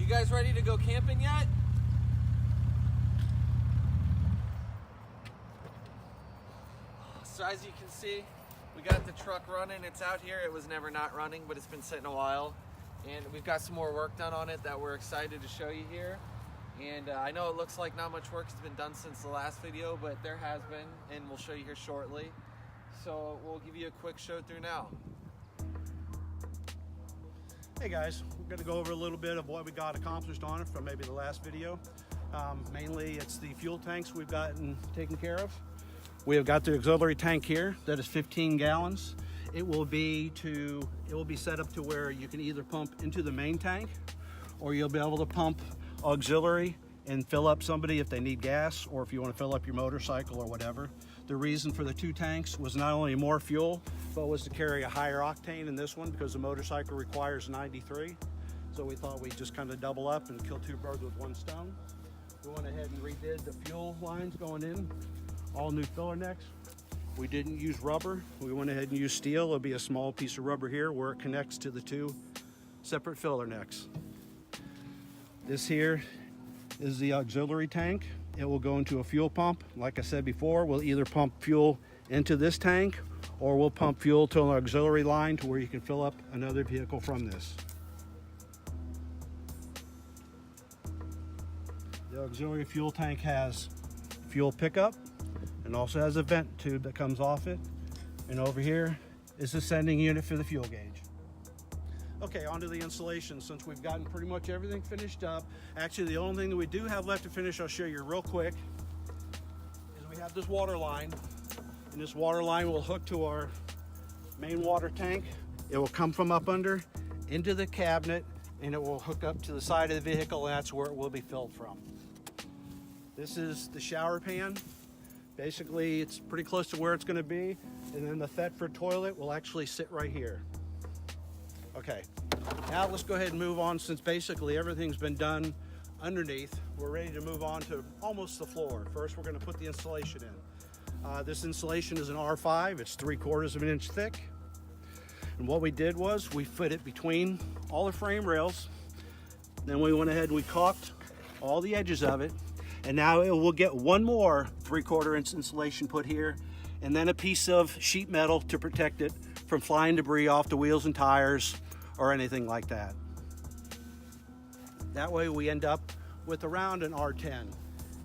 You guys ready to go camping yet? So as you can see, we got the truck running. It's out here. It was never not running, but it's been sitting a while. And we've got some more work done on it that we're excited to show you here. And I know it looks like not much work has been done since the last video, but there has been, and we'll show you here shortly. So we'll give you a quick show through now. Hey guys, we're going to go over a little bit of what we got accomplished on it from maybe the last video. Mainly it's the fuel tanks we've gotten taken care of. We have got the auxiliary tank here that is 15 gallons. It will be set up to where you can either pump into the main tank, or you'll be able to pump auxiliary and fill up somebody if they need gas, or if you want to fill up your motorcycle or whatever. The reason for the two tanks was not only more fuel, but was to carry a higher octane in this one because the motorcycle requires 93. So we thought we'd just kind of double up and kill two birds with one stone. We went ahead and redid the fuel lines going in, all new filler necks. We didn't use rubber. We went ahead and used steel. There'll be a small piece of rubber here where it connects to the two separate filler necks. This here is the auxiliary tank. It will go into a fuel pump. Like I said before, we'll either pump fuel into this tank, or we'll pump fuel to an auxiliary line to where you can fill up another vehicle from this. The auxiliary fuel tank has fuel pickup and also has a vent tube that comes off it. And over here is the sending unit for the fuel gauge. Okay, on to the installation. Since we've gotten pretty much everything finished up, actually the only thing that we do have left to finish, I'll show you real quick, is we have this water line. And this water line will hook to our main water tank. It will come from up under into the cabinet, and it will hook up to the side of the vehicle, and that's where it will be filled from. This is the shower pan. Basically, it's pretty close to where it's going to be, and then the Thetford toilet will actually sit right here. Okay, now let's go ahead and move on. Since basically everything's been done underneath, we're ready to move on to almost the floor. First, we're going to put the insulation in. This insulation is an R5. It's 3/4 of an inch thick. And what we did was we fit it between all the frame rails. Then we went ahead and we caulked all the edges of it. And now it will get one more 3/4 inch insulation put here, and then a piece of sheet metal to protect it from flying debris off the wheels and tires or anything like that. That way we end up with around an R10.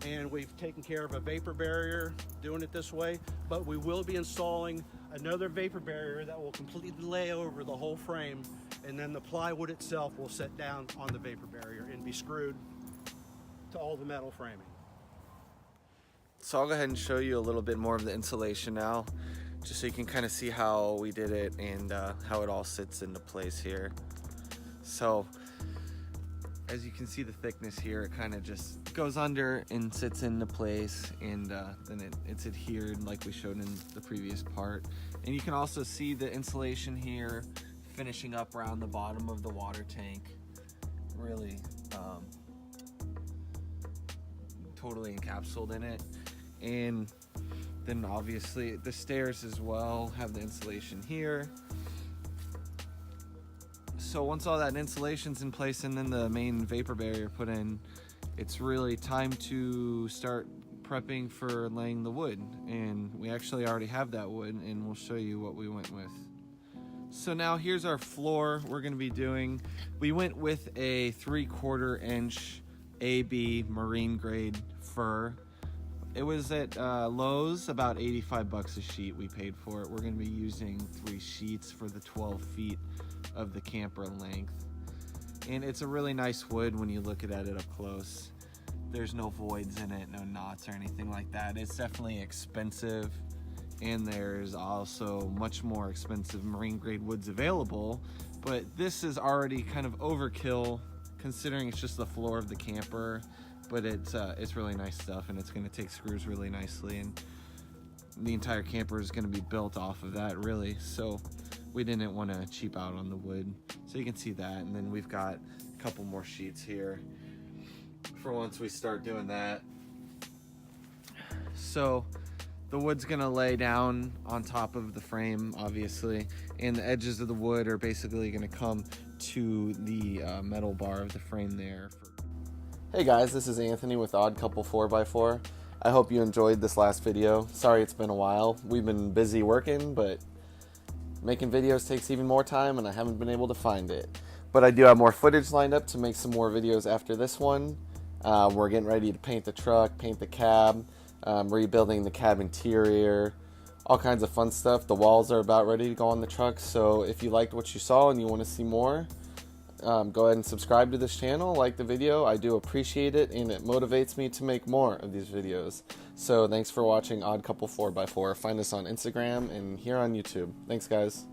And we've taken care of a vapor barrier doing it this way, but we will be installing another vapor barrier that will completely lay over the whole frame, and then the plywood itself will sit down on the vapor barrier and be screwed to all the metal framing. So I'll go ahead and show you a little bit more of the insulation now, just so you can kind of see how we did it and how it all sits into place here. So as you can see the thickness here, it kind of just goes under and sits into place, and then it's adhered like we showed in the previous part. And you can also see the insulation here finishing up around the bottom of the water tank, really totally encapsulated in it. And then obviously the stairs as well have the insulation here. So once all that insulation's in place and then the main vapor barrier put in, it's really time to start prepping for laying the wood. And we actually already have that wood, and we'll show you what we went with. So now here's our floor we're going to be doing. We went with a 3/4 inch AB marine grade fir. It was at Lowe's, about 85 bucks a sheet we paid for it. We're going to be using 3 sheets for the 12 feet of the camper length. And it's a really nice wood when you look at it up close. There's no voids in it, no knots or anything like that. It's definitely expensive, and there's also much more expensive marine grade woods available, but this is already kind of overkill considering it's just the floor of the camper. But it's really nice stuff, and it's going to take screws really nicely, and the entire camper is going to be built off of that, really. So we didn't want to cheap out on the wood. So you can see that, and then we've got a couple more sheets here for once we start doing that. So the wood's going to lay down on top of the frame, obviously, and the edges of the wood are basically going to come to the metal bar of the frame there. Hey guys, this is Anthony with Odd Couple 4x4. I hope you enjoyed this last video. Sorry it's been a while. We've been busy working, but making videos takes even more time and I haven't been able to find it. But I do have more footage lined up to make some more videos after this one. We're getting ready to paint the truck, paint the cab, rebuilding the cab interior, all kinds of fun stuff. The walls are about ready to go on the truck, so if you liked what you saw and you want to see more, go ahead and subscribe to this channel, like the video. I do appreciate it, and it motivates me to make more of these videos. So thanks for watching Odd Couple 4x4. Find us on Instagram and here on YouTube. Thanks guys.